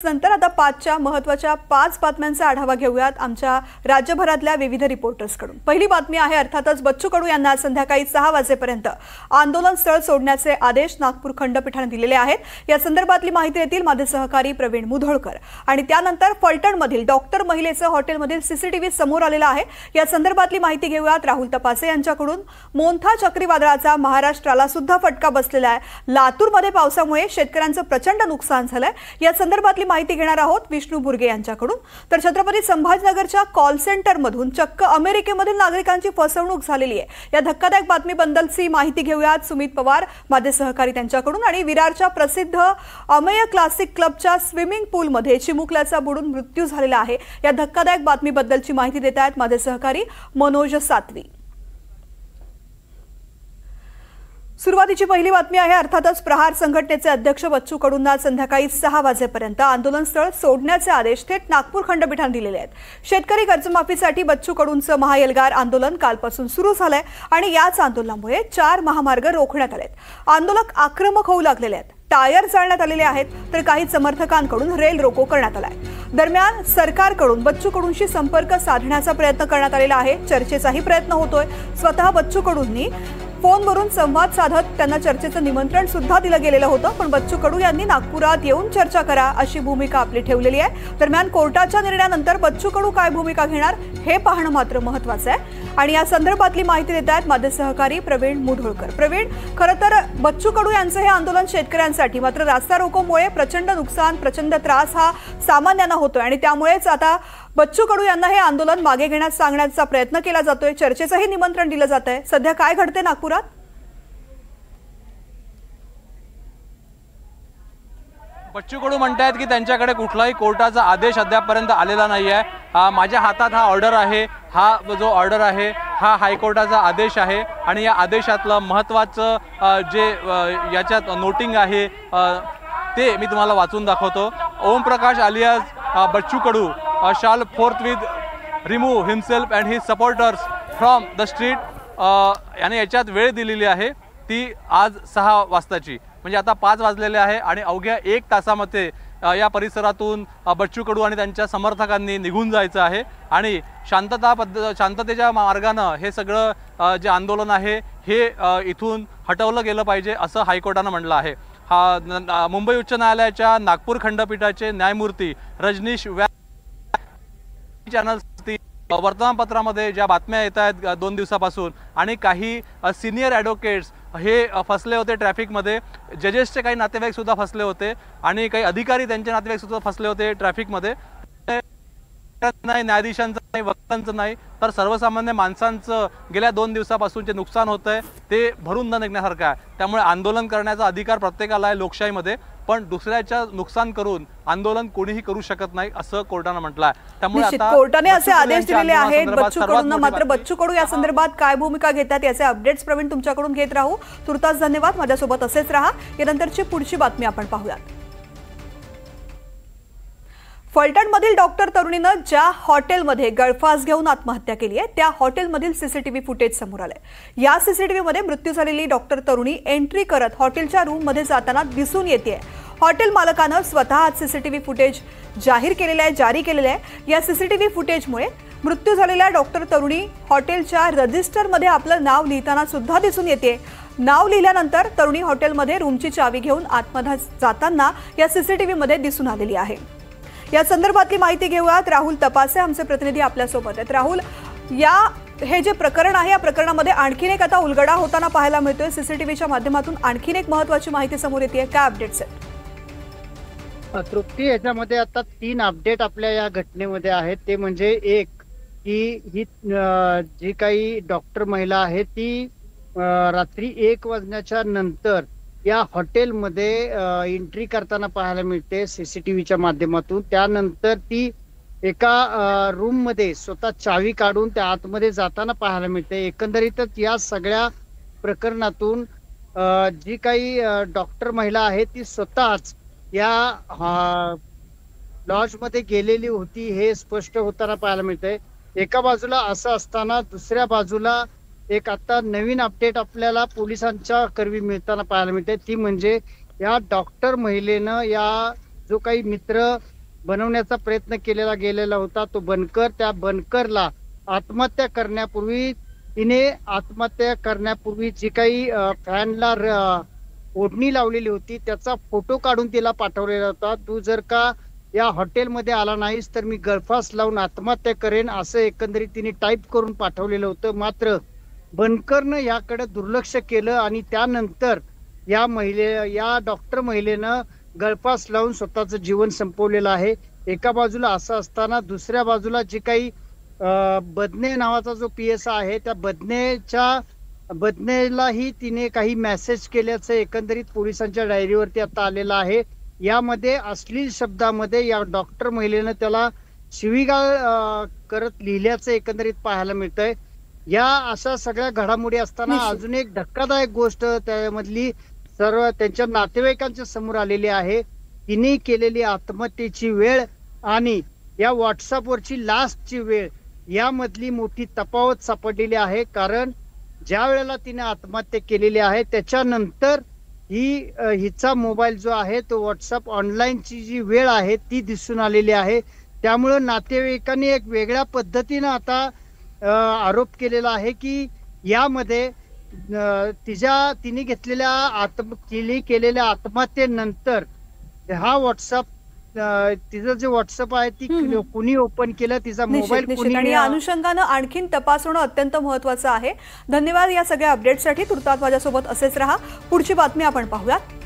नंतर आता 5च्या महत्त्वाच्या 5 बातम्यांचा आढावा घेऊयात आमच्या राज्यभरातल्या विविध रिपोर्टर्सकडून। पहिली बातमी आहे अर्थातच बच्चू कडू यांना संध्याकाळी 6 वाजेपर्यंत आंदोलन स्थळ सोडण्याचे आदेश नागपूर खंडपीठाने दिलेले आहेत। या संदर्भातली माहिती देतील माझे सहकारी प्रवीण मुधोळकर। आणि त्यानंतर फलटणमधील डॉक्टर महिलेचं हॉटेलमधील सीसीटीव्ही समोर आलेला आहे। या संदर्भातली माहिती घेऊयात राहुल तपासे यांच्याकडून। मोन्था चक्रीवादळाचा महाराष्ट्राला सुद्धा फटका बसलेला आहे। लातूरमध्ये पावसामुळे शेतकऱ्यांचं प्रचंड नुकसान झालंय। या संदर्भातली माहिती घेणार आहोत विष्णू बुर्गे यांच्याकडून। तर छत्रपती संभाजीनगरच्या कॉल सेंटर मधून चक्क अमेरिकेमधील नागरिकांची फसवणूक झालेली आहे। या धक्कादायक बातमीबद्दलची माहिती घेऊयात सुमित पवार माझे सहकारी त्यांच्याकडून। आणि विरारच्या प्रसिद्ध अमेय क्लासिक क्लबच्या स्विमिंग पूलमध्ये चिमुकल्याचा बुडून मृत्यू झालेला आहे। या धक्कादायक बातमीबद्दलची माहिती देत आहेत माझे सहकारी मनोज सातवी। सुरुवातीची पहिली बातमी आहे अर्थातच प्रहार संघटनेचे अध्यक्ष बच्चू कडूंना संध्याकाळी 6 वाजेपर्यंत आंदोलन स्थळ सोडण्याचे आदेश थेट नागपूर खंडपीठाने दिलेले आहेत। शेतकरी कर्जमाफीसाठी बच्चू कडूंचं महाएल्गार आंदोलन कालपासून सुरू झालंय आणि याच आंदोलनामुळे 4 महामार्ग रोखण्यात आलेत। आंदोलक आक्रमक होऊ लागलेले आहेत। टायर जाळण्यात आलेले आहेत तर काही समर्थकांकडून रेल रोको करण्यात आलाय। दरम्यान सरकारकडून बच्चू कडूंशी संपर्क साधण्याचा प्रयत्न करण्यात आलेला आहे। चर्चेचाही प्रयत्न होतोय। स्वतः बच्चू कडूंनी फोनवरून संवाद साधत त्यांना चर्चेचं निमंत्रण सुद्धा दिलं गेलेलं होतं, पण बच्चू कडू यांनी नागपुरात येऊन चर्चा करा अशी भूमिका आपली ठेवलेली आहे। दरम्यान कोर्टाच्या निर्णयानंतर बच्चू कडू काय भूमिका घेणार हे पाहणं मात्र महत्त्वाचं आहे। आणि या संदर्भातली माहिती देत आहेत माझे सहकारी प्रवीण मुधोळकर। प्रवीण, खरं तर बच्चू कडू यांचं हे आंदोलन शेतकऱ्यांसाठी, मात्र रास्ता रोकोमुळे प्रचंड नुकसान प्रचंड त्रास हा सामान्यांना होतोय आणि त्यामुळेच आता बच्चू कडू यांना हे आंदोलन मागे घेण्यास सांगण्याचा प्रयत्न केला जातोय। चर्चेचंही निमंत्रण दिलं जात आहे। सध्या काय घडते नागपुरात? बच्चू कडू म्हणतात की त्यांच्याकडे कुठलाही कोर्टाचा आदेश अद्यापपर्यंत आलेला नाही आहे। माझ्या हातात हा ऑर्डर आहे, हा जो ऑर्डर आहे हा हायकोर्टाचा आदेश आहे आणि या आदेशातलं महत्त्वाचं जे याच्यात नोटिंग आहे ते मी तुम्हाला वाचून दाखवतो। Om Prakash alias Bachchu Kadu shall forthwith remove himself and his supporters from the street याने याच्यात वेळ दिलेली आहे ती आज 6 वाजताची, म्हणजे आता 5 वाजलेले आहे आणि अवघ्या 1 तासामध्ये या परिसरातून बच्चू कडू आणि त्यांच्या समर्थकांनी निघून जायचं आहे आणि शांततेच्या मार्गाने हे सगळं जे आंदोलन आहे हे इथून हटवलं गेलं पाहिजे असं हायकोर्टानं म्हटलं आहे। मुंबई उच्च न्यायालयाच्या नागपूर खंडपीठाचे न्यायमूर्ती रजनीश चॅनल वर्तमानपत्रामध्ये ज्या बातम्या येत आहेत 2 दिवसापासून आणि काही सिनियर ॲडव्होकेट्स हे फसले होते ट्रॅफिकमध्ये, जजेसचे काही नातेवाईक सुद्धा फसले होते आणि काही अधिकारी त्यांचे नातेवाईक सुद्धा फसले होते ट्रॅफिकमध्ये। नाही न्यायाधीशांचं नाही, वकिलांचं नाही, तर सर्वसामान्य माणसांचं गेल्या 2 दिवसापासून जे नुकसान होत आहे ते भरून न निघण्यासारखं आहे। त्यामुळे आंदोलन करण्याचा अधिकार प्रत्येकाला आहे लोकशाहीमध्ये, पण दुसऱ्याच्या नुकसान करून आंदोलन कोणीही करू शकत नाही असं कोर्टाने म्हटलं आहे। त्यामुळे आता कोर्टाने असे आदेश दिलेले आहेत बच्चू कडूंना, मात्र बच्चू कडू या संदर्भात काय भूमिका घेतात याचे अपडेट्स प्रवीण तुमच्याकडून घेत राहू। तुर्तास धन्यवाद, माझ्यासोबत असेच राहा। यानंतरची पुढची बातमी आपण पाहूयात। फलटणमधील डॉक्टर तरुणीनं ज्या हॉटेलमध्ये गळफास घेऊन आत्महत्या केली आहे त्या हॉटेलमधील सीसीटीव्ही फुटेज समोर आलंय। या सीसीटीव्हीमध्ये मृत्यू झालेली डॉक्टर तरुणी एंट्री करत हॉटेलच्या रूममध्ये जाताना दिसून येते। हॉटेल मालकानं स्वतः सीसीटीव्ही फुटेज जारी केलेले आहे। या सीसीटीव्ही फुटेजमुळे मृत्यू झालेल्या डॉक्टर तरुणी हॉटेलच्या रजिस्टरमध्ये आपलं नाव लिहिताना सुद्धा दिसून येते। नाव लिहिल्यानंतर तरुणी हॉटेलमध्ये रूमची चावी घेऊन आतमध्ये जाताना या सीसीटीव्हीमध्ये दिसून आलेली आहे। या संदर्भातली माहिती घेऊयात राहुल तपासे आमचे प्रतिनिधी आपल्यासोबत आहेत। राहुल, हे जे प्रकरण आहे या प्रकरणामध्ये आणखीन एक आता उलगडा होताना पाहायला मिळतोय। सीसीटीव्हीच्या माध्यमातून आणखीन एक महत्त्वाची माहिती समोर येते, काय अपडेट्स आहेत? तृप्ती, याच्यामध्ये आता 3 अपडेट आपल्या या घटनेमध्ये आहेत। ते म्हणजे एक की ही जी काही डॉक्टर महिला आहे ती रात्री 1 वाजण्याच्या नंतर या हॉटेलमध्ये एंट्री करताना पाहायला मिळते सीसीटीव्हीच्या माध्यमातून। त्यानंतर ती एका रूम मध्ये स्वतः चावी काढून त्या आतमध्ये जाताना पाहायला मिळते। एकंदरीतच या सगळ्या प्रकरणातून जी काही डॉक्टर महिला आहे ती स्वतःच या लॉज मध्ये गेलेली होती हे स्पष्ट होताना पाहायला मिळते। एका बाजूला असं असताना दुसऱ्या बाजूला एक आता नवीन अपडेट आपल्याला पोलिसांच्या करवी मिळताना पाहायला मिळते, ती म्हणजे या डॉक्टर महिलेनं या जो काही मित्र बनवण्याचा प्रयत्न केलेला गेलेला होता तो बनकर, त्या बनकरला आत्महत्या करण्यापूर्वी जी काही फॅनला ओढणी लावलेली होती त्याचा फोटो काढून तिला पाठवलेला होता. तू जर का या हॉटेलमध्ये आला नाहीस तर मी गळफास लावून आत्महत्या करेन असं एकंदरीत तिने टाईप करून पाठवलेलं होतं. मात्र बनकरनं याकडे दुर्लक्ष केलं आणि त्यानंतर या डॉक्टर महिलेनं गळफास लावून स्वतःचं जीवन संपवलेलं आहे. एका बाजूला असं असताना दुसऱ्या बाजूला जी काही बदने नावाचा जो PSI आहे त्या बदनेलाही तिने काही मेसेज केल्याचं एकंदरीत पोलिसांच्या डायरीवरती आता आलेलं आहे. यामध्ये अश्लील शब्दामध्ये या डॉक्टर महिलेनं त्याला शिवीगाळ करत लिहिल्याचं एकंदरीत पाहायला मिळतंय. या अशा सगळ्या घडामोडी असताना अजून एक धक्कादायक गोष्ट त्यामधली सर्व त्यांच्या नातेवाईकांच्या समोर आलेली आहे. तिने केलेली आत्महत्येची वेळ आणि या व्हॉट्सअपवरची लास्टची वेळ यामधली मोठी तफावत सापडलेली आहे. कारण ज्या वेळेला तिने आत्महत्या केलेली आहे त्याच्यानंतर हिचा मोबाईल जो आहे तो व्हॉट्सअप ऑनलाईनची जी वेळ आहे ती दिसून आलेली आहे. त्यामुळे नातेवाईकांनी एक वेगळ्या पद्धतीनं आता आरोप केलेला आहे की यामध्ये तिने केलेल्या आत्महत्येनंतर हा व्हॉट्सअप तिचं जे व्हॉट्सअप आहे ती कुणी ओपन केलं, तिचा मोबाईल कुणी. आणि या अनुषंगानं आणखीन तपास होणं अत्यंत महत्त्वाचं आहे. धन्यवाद या सगळ्या अपडेटसाठी. तुर्तास माझ्यासोबत असेच राहा. पुढची बातमी आपण पाहूयात.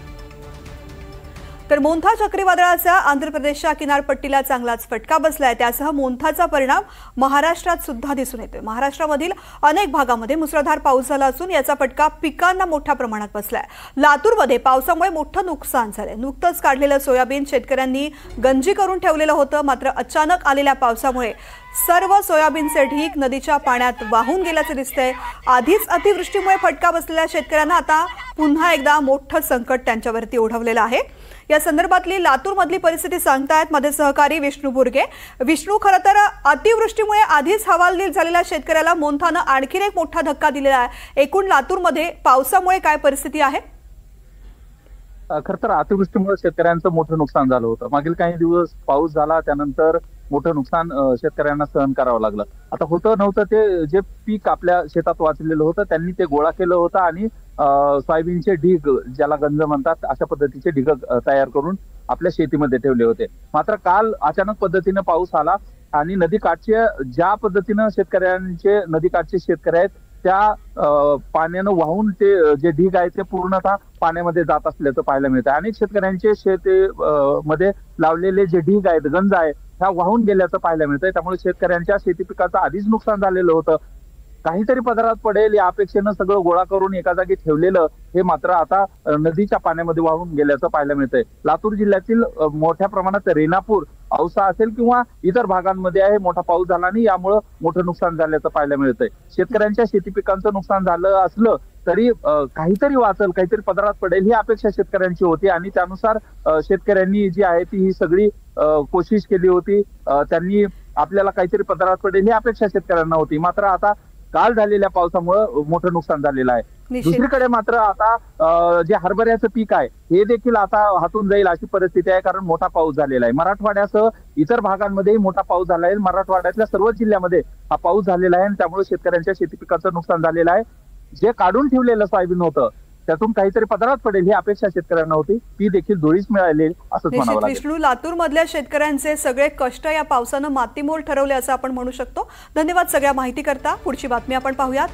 तर मोन्था चक्रीवादळाचा आंध्र प्रदेशच्या किनारपट्टीला चांगलाच फटका बसलाय. त्यासह मोन्थाचा परिणाम महाराष्ट्रात सुद्धा दिसून येतोय. महाराष्ट्रामधील अनेक भागामध्ये मुसळधार पाऊस झाला असून याचा फटका पिकांना मोठ्या प्रमाणात बसलाय. लातूरमध्ये पावसामुळे मोठं नुकसान झालंय. नुकतंच काढलेलं सोयाबीन शेतकऱ्यांनी गंजी करून ठेवलेलं होतं. मात्र अचानक आलेल्या पावसामुळे सर्व सोयाबीनचे ढीग नदीच्या पाण्यात वाहून गेल्याचं दिसतंय. आधीच अतिवृष्टीमुळे फटका बसलेल्या शेतकऱ्यांना आता पुन्हा एकदा मोठं संकट त्यांच्यावरती ओढवलेलं आहे. या संदर्भातली लातूरमधली परिस्थिती सांगतायत माझे सहकारी विष्णू बुर्गे. विष्णू, खरं तर अतिवृष्टीमुळे आधीच हवालदिल झालेल्या शेतकऱ्याला मोन्थानं आणखीन एक मोठा धक्का दिलेला आहे. एकूण लातूरमध्ये पावसामुळे काय परिस्थिती आहे? खरं तर अतिवृष्टीमुळे शेतकऱ्यांचं मोठं नुकसान झालं होतं. मागील काही दिवस पाऊस झाला त्यानंतर मोठं नुकसान शेतकऱ्यांना सहन करावं लागलं. आता होतं नव्हतं ते जे पीक आपल्या शेतात वाचलेलं होतं त्यांनी ते गोळा केलं होतं आणि सोयाबीनचे ढीग, ज्याला गंज म्हणतात, अशा पद्धतीचे ढीग तयार करून आपल्या शेतीमध्ये ठेवले होते. मात्र काल अचानक पद्धतीनं पाऊस आला आणि नदीकाठचे ज्या पद्धतीनं नदीकाठचे शेतकरी आहेत त्या पाण्यानं वाहून ते जे ढीग आहे ते पूर्णतः पाण्यामध्ये जात असल्याचं पाहायला मिळतं. अनेक शेतकऱ्यांचे शेतीमध्ये लावलेले जे ढीग आहेत, गंज आहे, ह्या वाहून गेल्याचं पाहायला मिळतंय. त्यामुळे शेतकऱ्यांच्या शेती पिकाचं आधीच नुकसान झालेलं होतं. काहीतरी पदरात पडेल या अपेक्षेनं सगळं गोळा करून एका जागी ठेवलेलं हे मात्र आता नदीच्या पाण्यामध्ये वाहून गेल्याचं पाहायला मिळतंय. लातूर जिल्ह्यातील मोठ्या प्रमाणात रेणापूर, औसा असेल किंवा इतर भागांमध्ये आहे मोठा पाऊस झाला आणि यामुळे मोठं नुकसान झाल्याचं पाहायला मिळतंय. शेतकऱ्यांच्या शेती पिकांचं नुकसान झालं असलं तरी काहीतरी वाचल, काहीतरी पदरात पडेल ही अपेक्षा शेतकऱ्यांची होती आणि त्यानुसार शेतकऱ्यांनी जी आहे ती ही सगळी कोशिश केली होती. त्यांनी आपल्याला काहीतरी पदरात पडेल ही अपेक्षा शेतकऱ्यांना होती. मात्र आता काल झालेल्या पावसामुळे मोठं नुकसान झालेलं आहे. दुसरीकडे मात्र आता जे हरभऱ्याचं पीक आहे हे देखील आता हातून जाईल अशी परिस्थिती आहे, कारण मोठा पाऊस झालेला आहे. मराठवाड्यासह इतर भागांमध्येही मोठा पाऊस झाला आहे. मराठवाड्यातल्या सर्वच जिल्ह्यामध्ये हा पाऊस झालेला आहे आणि त्यामुळे शेतकऱ्यांच्या शेती पिकाचं नुकसान झालेलं आहे. जे काढून ठेवलेलं सोयाबीन होतं त्यातून काहीतरी पदरात पडेल ही अपेक्षा शेतकऱ्यांना होती, ती देखील धुळीस मिळाली असंच म्हणावं लागेल. विष्णू, लातूर मधल्या शेतकऱ्यांचे सगळे कष्ट या पावसानं मातीमोल ठरवले असं आपण म्हणू शकतो. धन्यवाद सगळ्या माहिती करता. पुढची बातमी आपण पाहूयात.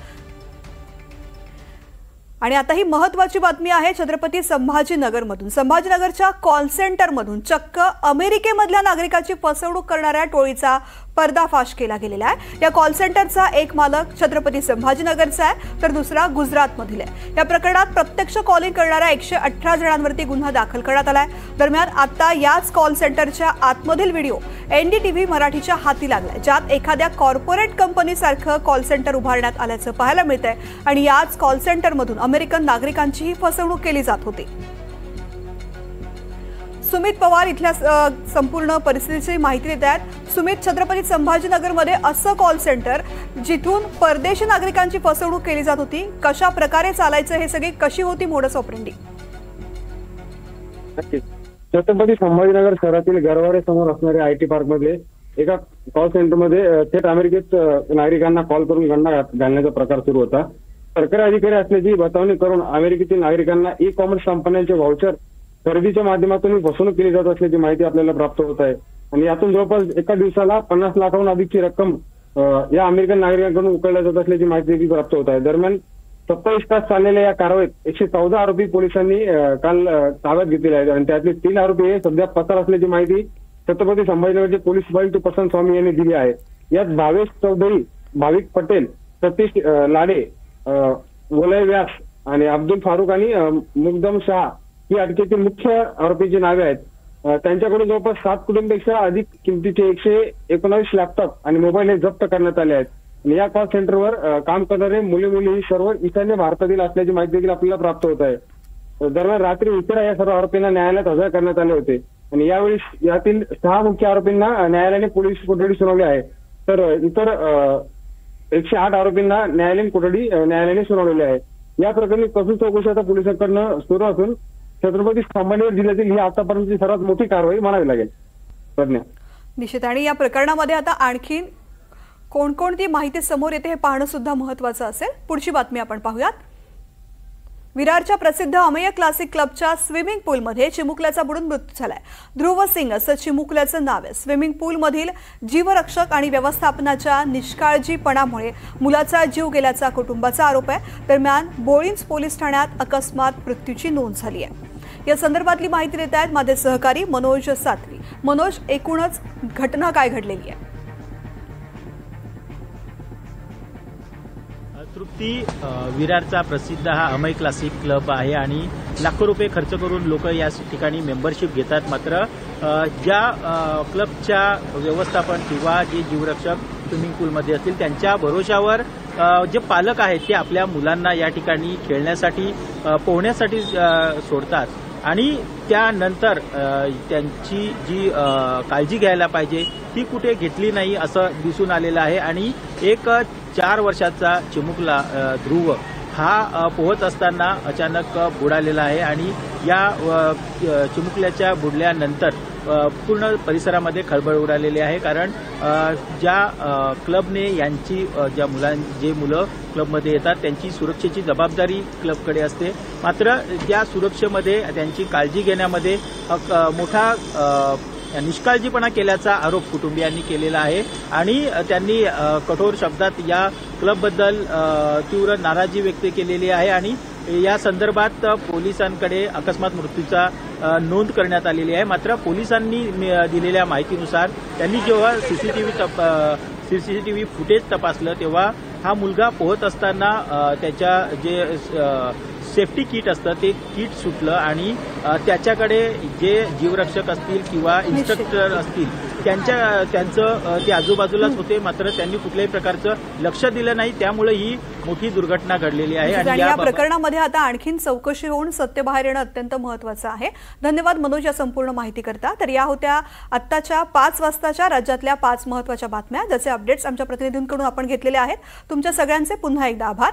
आणि आता ही महत्त्वाची बातमी आहे छत्रपती संभाजीनगरमधून. संभाजीनगरच्या कॉल सेंटरमधून चक्क अमेरिकेमधल्या नागरिकाची फसवणूक करणाऱ्या टोळीचा पर्दाफाश केला गेलेला आहे. या कॉल सेंटरचा एक मालक छत्रपती संभाजीनगरचा आहे तर दुसरा गुजरातमधील आहे. या प्रकरणात प्रत्यक्ष कॉलिंग करणाऱ्या 118 जणांवरती गुन्हा दाखल करण्यात आलाय. दरम्यान आता याच कॉल सेंटरच्या आतमधील व्हिडिओ NDTV मराठीच्या हाती लागलाय, ज्यात एखाद्या कॉर्पोरेट कंपनीसारखं कॉल सेंटर उभारण्यात आल्याचं पाहायला मिळतंय आणि याच कॉल सेंटरमधून अमेरिकन नागरिकांचीही फसवणूक केली जात होती. सुमित पवार इथल्या संपूर्ण परिस्थितीची माहिती देत आहेत. सुमित, छत्रपती संभाजीनगरमध्ये असं कॉल सेंटर जिथून परदेशी नागरिकांची फसवणूक केली जात होती, कशा प्रकारे चालायचं, हे सगळी कशी होती मोडस ऑपरेंडी? छत्रपती संभाजीनगर शहरातील गरवारे समोर असणाऱ्या आयटी पार्कमध्ये एका कॉल सेंटरमध्ये थेट अमेरिकेत नागरिकांना कॉल करून गंडा घालण्याचा प्रकार सुरू होता। सरकारी अधिकारी असल्याची बतावणी करून अमेरिकेतील नागरिकांना ई कॉमर्स कंपन्यांचे व्हाउचर खरेदीच्या माध्यमातून फसवणूक केली जात असल्याची माहिती आपल्याला प्राप्त होत आहे आणि यातून जवळपास एका दिवसाला 50 लाखाहून अधिकची रक्कम या अमेरिकन नागरिकांकडून उकळल्या जात असल्याची माहिती प्राप्त होत आहे। दरम्यान 27 तास चाललेल्या या कारवाईत 114 आरोपी पोलिसांनी काल ताब्यात घेतलेले आहेत आणि त्यातले 3 आरोपी हे सध्या पसार असल्याची माहिती छत्रपती संभाजीनगरचे पोलीस उपायुक्त प्रशांत स्वामी यांनी दिली आहे। यात भावेश चौधरी, भाविक पटेल, सतीश लाडे, वलय व्यास आणि अब्दुल फारुक आणि मुकदम शाह ही अटकेतील मुख्य आरोपीची नावे आहेत। त्यांच्याकडून जवळपास 7 कोटींपेक्षा अधिक किमतीचे 119 लॅपटॉप आणि मोबाईल हे जप्त करण्यात आले आहेत। या कॉल सेंटरवर काम करणारे मुली ही सर्व ईशान्य भारतातील असल्याची माहिती देखील आपल्याला प्राप्त होत आहे। दरम्यान रात्री उशिरा या सर्व आरोपींना न्यायालयात हजर करण्यात आले होते आणि यावेळी यातील 6 मुख्य आरोपींना न्यायालयाने पोलीस कोठडी सुनावली आहे, तर इतर 108 आरोपींना न्यायालयाने सुनावलेली आहे। या प्रकरणी कसून चौकशी आता पोलिसांकडून सुरू असून छत्रपती संभाजीनगर जिल्ह्यातील ही आतापर्यंतची सर्वात मोठी कारवाई म्हणावी लागेल। प्रज्ञा, निश्चित। आणि या प्रकरणामध्ये आता आणखी कोणकोणती माहिती समोर येते हे पाहणं सुद्धा महत्त्वाचं असेल। पुढची बातमी आपण पाहूयात। विरारच्या प्रसिद्ध अमेय क्लासिक क्लबच्या स्विमिंग पूलमध्ये चिमुकल्याचा बुडून मृत्यू झालाय। ध्रुव सिंग असं चिमुकल्याचं नाव आहे। स्विमिंग पूलमधील जीवरक्षक आणि व्यवस्थापनाच्या निष्काळजीपणामुळे मुलाचा जीव गेल्याचा कुटुंबाचा आरोप आहे। दरम्यान बोळिंज पोलीस ठाण्यात अकस्मात मृत्यूची नोंद झाली आहे। या संदर्भातली माहिती देत आहेत माझे सहकारी मनोज सातवी। मनोज, एकूणच घटना काय घडलेली आहे? तृप्ती, विरारचा प्रसिद्ध हा अमेय क्लासिक क्लब आहे आणि लाखो रुपये खर्च करून लोक या ठिकाणी मेंबरशिप घेतात। मात्र ज्या क्लबच्या व्यवस्थापन किंवा जे जीवरक्षक स्विमिंग पूलमध्ये असतील त्यांच्या भरोशावर जे पालक आहेत ते आपल्या मुलांना या ठिकाणी खेळण्यासाठी पोहण्यासाठी सोडतात आणि त्यानंतर त्यांची जी काळजी घ्यायला पाहिजे ती कुठे घेतली नाही असं दिसून आलेलं आहे। आणि एक 4 वर्षाचा चिमुकला ध्रुव हा पोहत असताना अचानक बुडालेला आहे आणि या चिमुकल्याच्या बुडल्यानंतर पूर्ण परिसरामध्ये खळबळ उडालेली आहे। कारण ज्या क्लबने यांची जे मुलं क्लबमध्ये येतात त्यांची सुरक्षेची जबाबदारी क्लबकडे असते, मात्र त्या सुरक्षेमध्ये त्यांची काळजी घेण्यामध्ये मोठा निष्काळजीपणा केल्याचा आरोप कुटुंबियांनी केलेला आहे आणि त्यांनी कठोर शब्दात या क्लबबद्दल तीव्र नाराजी व्यक्त केलेली आहे आणि या संदर्भात पोलिसांकडे अकस्मात मृत्यूचा नोंद करण्यात आलेली आहे। मात्र पोलिसांनी दिलेल्या माहितीनुसार त्यांनी जेव्हा सीसीटीव्ही फुटेज तपासलं तेव्हा हा मुलगा पोहत असताना त्याच्या जे सेफ्टी किट असतं ते किट सुटलं आणि त्याच्याकडे जे जीवरक्षक असतील किंवा इन्स्ट्रक्टर असतील त्यांचं ते आजूबाजूलाच होते, मात्र त्यांनी कुठल्याही प्रकारचं लक्ष दिलं नाही, त्यामुळे ही मोठी दुर्घटना घडलेली आहे। आणि या प्रकरणामध्ये आता आणखीन चौकशी होऊन सत्य बाहेर येणं अत्यंत महत्त्वाचं आहे। धन्यवाद मनोज या संपूर्ण माहिती करता। तर या होत्या आत्ताच्या 5 वाजताच्या राज्यातल्या 5 महत्त्वाच्या बातम्या, ज्याचे अपडेट्स आमच्या प्रतिनिधींकडून आपण घेतलेले आहेत। तुमच्या सगळ्यांचे पुन्हा एकदा आभार।